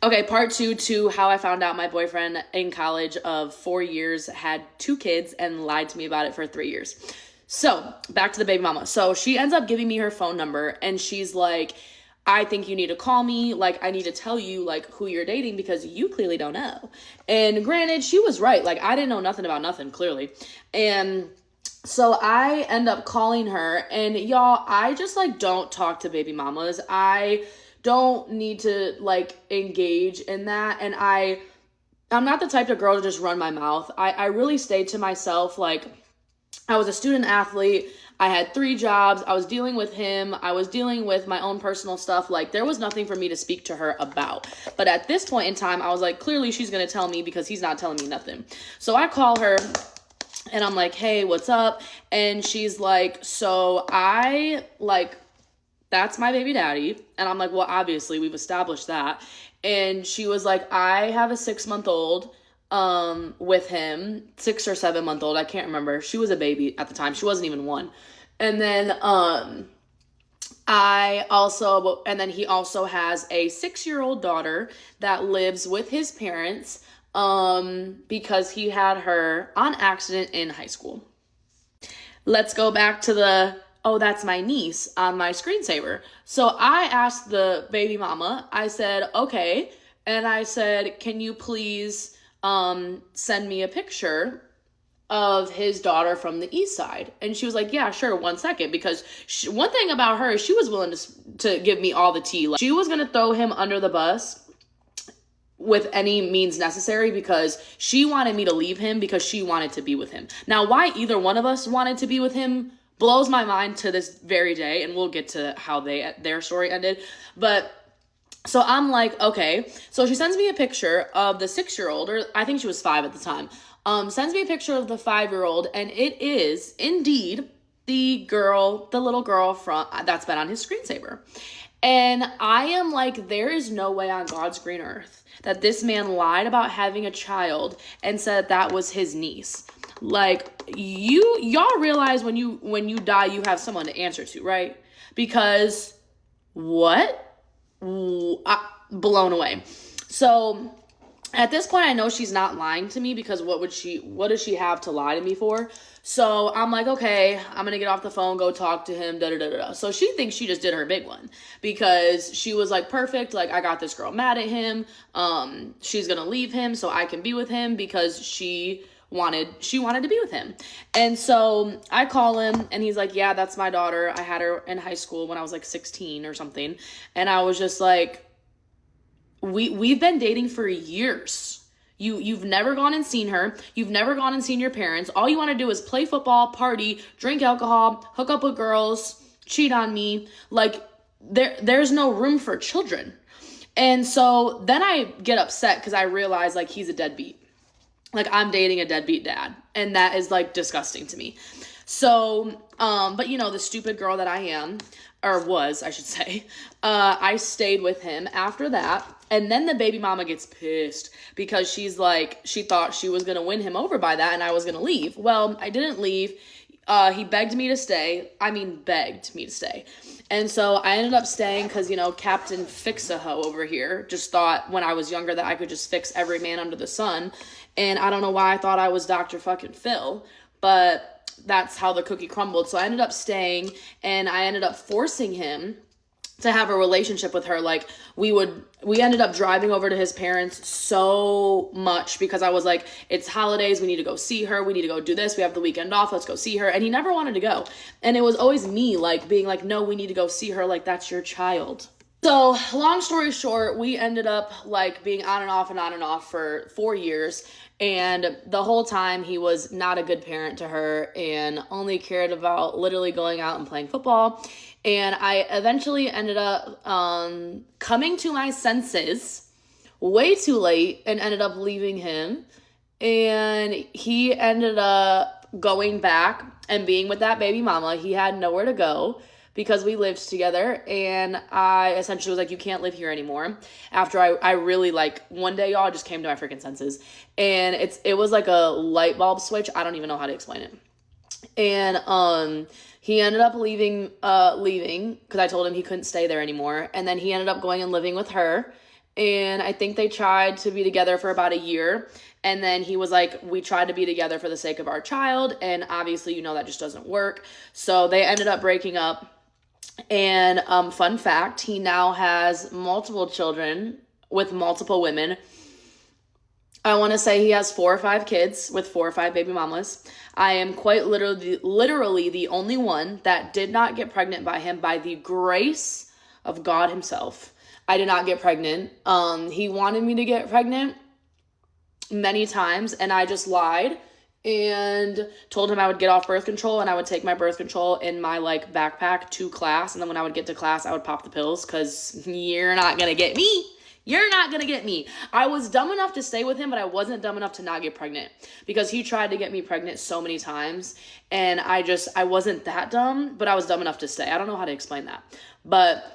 Okay, part two to how I found out my boyfriend in college of 4 years had 2 kids and lied to me about it for 3 years. So, back to the baby mama. So, she ends up giving me her phone number and she's like, I think you need to call me. Like, I need to tell you, like, who you're dating because you clearly don't know. And granted, she was right. Like, I didn't know nothing about nothing, clearly. And so I end up calling her, and y'all, I just like don't talk to baby mamas. I don't need to like engage in that. And I'm not the type of girl to just run my mouth. I really stay to myself. Like, I was a student athlete. I had 3 jobs. I was dealing with him. I was dealing with my own personal stuff. Like, there was nothing for me to speak to her about. But at this point in time, I was like, clearly she's going to tell me because he's not telling me nothing. So I call her and I'm like, hey, what's up? And she's like, so that's my baby daddy. And I'm like, well, obviously we've established that. And she was like, I have a 6-month-old with him, 6 or 7 month old. I can't remember. She was a baby at the time. She wasn't even one. And then he also has a 6-year-old daughter that lives with his parents because he had her on accident in high school. Let's go back to oh, that's my niece on my screensaver. So I asked the baby mama, I said, okay. And I said, can you please send me a picture of his daughter from the east side? And she was like, yeah, sure, 1 second. Because one thing about her is she was willing to give me all the tea. Like, she was going to throw him under the bus with any means necessary because she wanted me to leave him because she wanted to be with him. Now, why either one of us wanted to be with him blows my mind to this very day, and we'll get to how their story ended. But so I'm like, okay. So she sends me a picture of the 6-year-old, or I think she was 5 at the time. Sends me a picture of the 5-year-old, and it is indeed the little girl that's been on his screensaver. And I am like, there is no way on God's green earth that this man lied about having a child and said that was his niece. Like, y'all realize when you die, you have someone to answer to, right? Because what? Blown away. So at this point, I know she's not lying to me because what does she have to lie to me for? So I'm like, okay, I'm going to get off the phone, go talk to him, da-da-da-da. So she thinks she just did her big one because she was like, perfect. Like, I got this girl mad at him. She's going to leave him so I can be with him because she wanted to be with him. And so I call him and he's like, yeah, that's my daughter. I had her in high school when I was like 16 or something. And I was just like, we've been dating for years. You've never gone and seen her. You've never gone and seen your parents. All you want to do is play football, party, drink alcohol, hook up with girls, cheat on me. Like, there's no room for children. And so then I get upset because I realize, like, he's a deadbeat. Like, I'm dating a deadbeat dad. And that is, like, disgusting to me. So, but the stupid girl that I am, or was, I should say, I stayed with him after that. And then the baby mama gets pissed because she's like, she thought she was going to win him over by that and I was going to leave. Well, I didn't leave. He begged me to stay. Begged me to stay. And so I ended up staying because, Captain Fix-A-Ho over here just thought when I was younger that I could just fix every man under the sun. And I don't know why I thought I was Dr. fucking Phil, but that's how the cookie crumbled. So I ended up staying and I ended up forcing him to have a relationship with her. Like, we ended up driving over to his parents so much because I was like, it's holidays, we need to go see her, we need to go do this, we have the weekend off, let's go see her. And he never wanted to go. And it was always me, like, being like, no, we need to go see her, like, that's your child. So long story short, we ended up like being on and off for 4 years. And the whole time he was not a good parent to her and only cared about literally going out and playing football. And I eventually ended up coming to my senses way too late and ended up leaving him. And he ended up going back and being with that baby mama. He had nowhere to go because we lived together, and I essentially was like, you can't live here anymore. After I really, like, one day, y'all, just came to my freaking senses. And it was like a light bulb switch. I don't even know how to explain it. And he ended up leaving because I told him he couldn't stay there anymore. And then he ended up going and living with her. And I think they tried to be together for about a year. And then he was like, we tried to be together for the sake of our child. And obviously, you know, that just doesn't work. So they ended up breaking up. And fun fact, he now has multiple children with multiple women. I want to say he has 4 or 5 kids with 4 or 5 baby mamas. I am quite literally the only one that did not get pregnant by him by the grace of God himself. I did not get pregnant. He wanted me to get pregnant many times, and I just lied and told him I would get off birth control, and I would take my birth control in my like backpack to class, and then when I would get to class, I would pop the pills, because you're not gonna get me. You're not gonna get me. I was dumb enough to stay with him, but I wasn't dumb enough to not get pregnant, because he tried to get me pregnant so many times, and I wasn't that dumb, but I was dumb enough to stay. I don't know how to explain that. But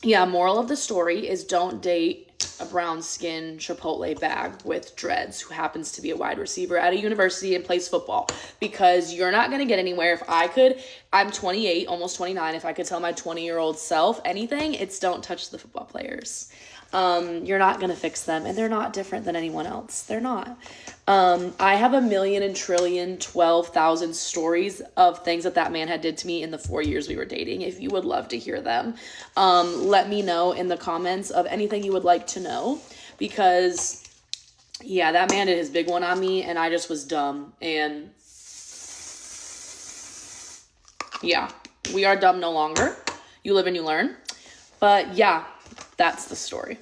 yeah, moral of the story is don't date a brown skin Chipotle bag with dreads who happens to be a wide receiver at a university and plays football, because you're not going to get anywhere. If I could, I'm 28, almost 29. If I could tell my 20-year-old self anything, it's don't touch the football players. You're not going to fix them, and they're not different than anyone else. They're not. I have a million and trillion 12,000 stories of things that man had did to me in the 4 years we were dating. If you would love to hear them, let me know in the comments of anything you would like to know, because yeah, that man did his big one on me, and I just was dumb. And yeah, we are dumb no longer. You live and you learn. But yeah, that's the story.